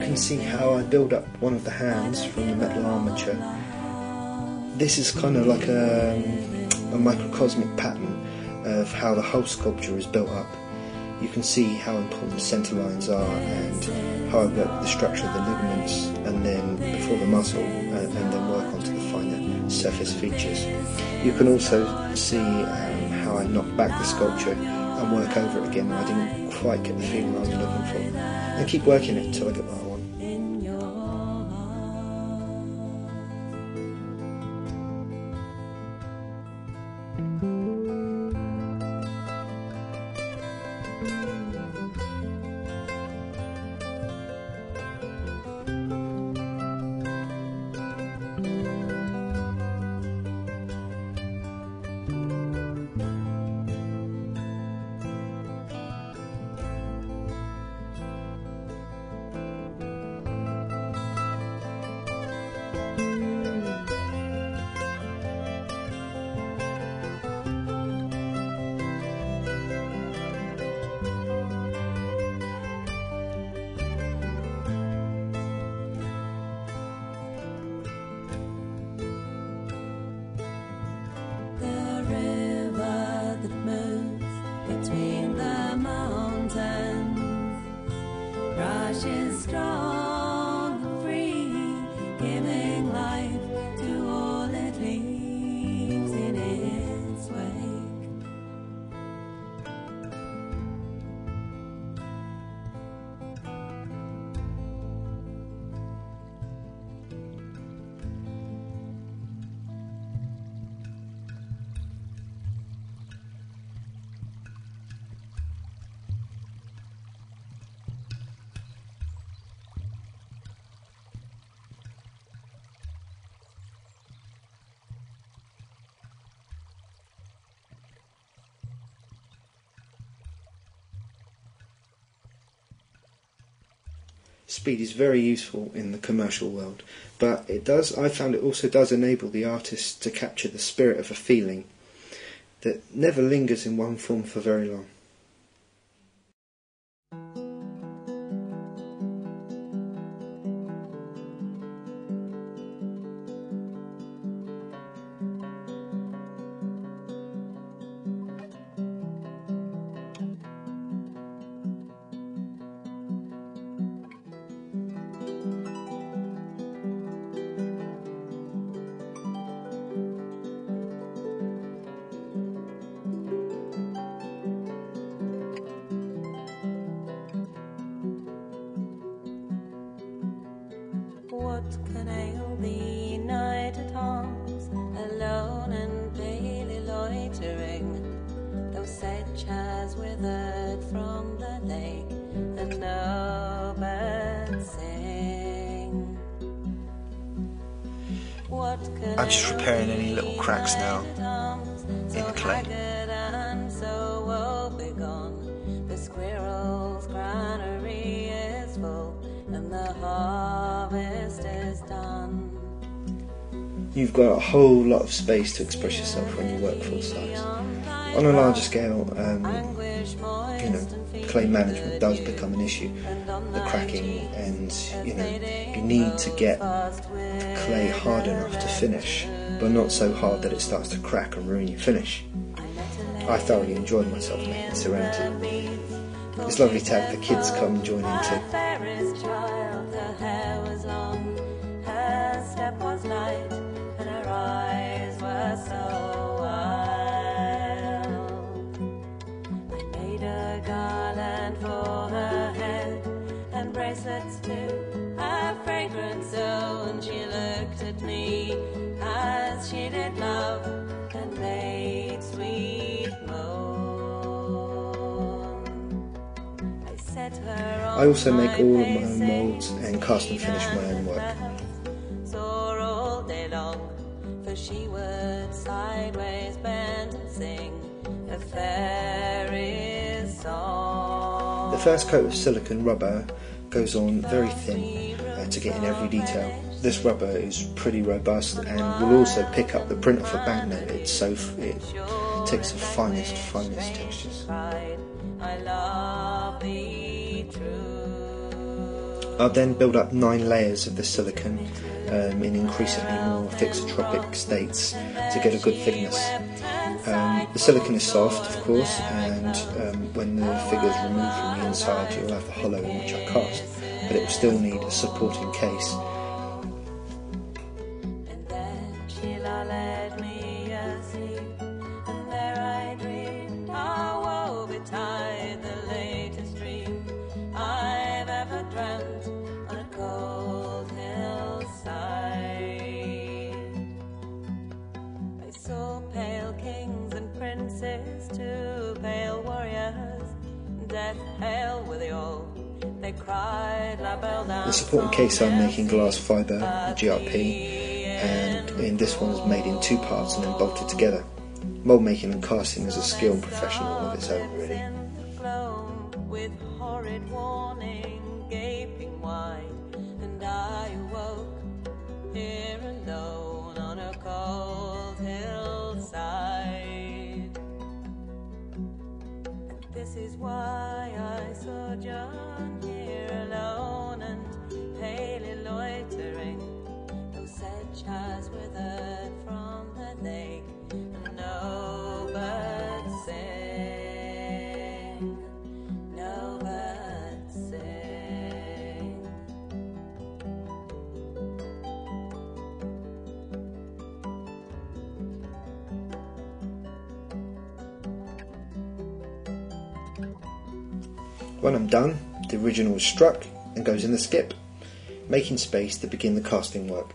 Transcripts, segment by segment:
You can see how I build up one of the hands from the metal armature. This is kind of like a microcosmic pattern of how the whole sculpture is built up. You can see how important the centre lines are and how I work the structure of the ligaments and then before the muscle and then work onto the finer surface features. You can also see how I knock back the sculpture and work over it again. I didn't quite get the feeling I was looking for, and keep working it until I get what I want. Between the mountains, rushes strong and free, giving life to all it leaves in its wake. Speed is very useful in the commercial world, but I found it also does enable the artist to capture the spirit of a feeling that never lingers in one form for very long. What can ail thee, night at arms, alone and palely loitering? Though sedge has withered from the lake, and no birds sing. I'm just repairing any little cracks now in the clay. And so woebegone, the squirrel's granary is full, and the harvest is done. You've got a whole lot of space to express yourself when you work full size. On a larger scale, clay management does become an issue. The cracking, and you need to get the clay hard enough to finish, but not so hard that it starts to crack and ruin your finish. I thoroughly enjoyed myself making Serenity. It's lovely to have the kids come and join in too. Her hair was long, her step was light, and her eyes were so wild. I made a garland for her head, and bracelets too, a fragrance so, and she looked at me as she did love, and made sweet moan. I set her on I also make all of my own moulds and cast and finish my own work. Soar all day long, for she would sideways bend and sing a fairy's song. The first coat of silicone rubber goes on very thin to get in every detail. This rubber is pretty robust and will also pick up the print of a banknote. It takes the finest textures. I love thee true. I'll then build up 9 layers of the silicone in increasingly more thixotropic states to get a good thickness. The silicone is soft, of course, and when the figure is removed from the inside you'll have the hollow in which I cast, but it will still need a supporting case. And then Sheila led me asleep, and there I dreamed how woe betide the latest dream I've ever dreamt on a cold hillside. I saw pale kings and princes, 2 pale warriors, death hail were they all. They cried la belle dame. The supporting case I'm making glass fibre, GRP, and this one's made in 2 parts and then bolted together. Mould making and casting is a skill and professional of its own, really. With horrid warning gaping wide, and I awoke here alone on a cold hillside. This is why I sojourn here alone and palely loitering, though sedge has withered from the lake and no birds sing, no birds sing. When I'm done, the original is struck and goes in the skip, making space to begin the casting work.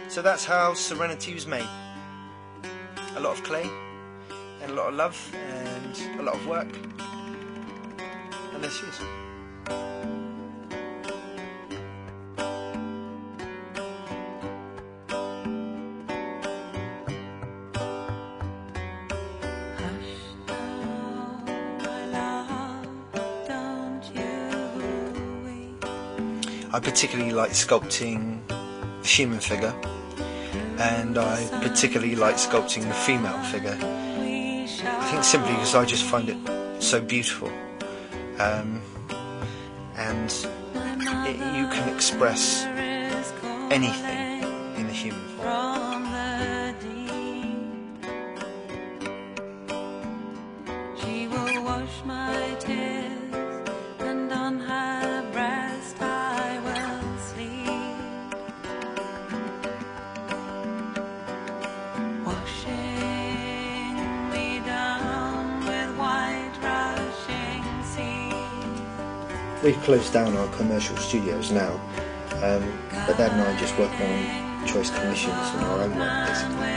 So that's how Serenity was made. A lot of clay, and a lot of love, and a lot of work. And there she is. I particularly like sculpting the human figure, and I particularly like sculpting the female figure. I think simply because I just find it so beautiful, and you can express anything in the human form. She will wash my tears, and on her breast I will sleep, washing me down with white rushing seas. We've closed down our commercial studios now, but Dad and I just work on choice commissions and our own work, basically.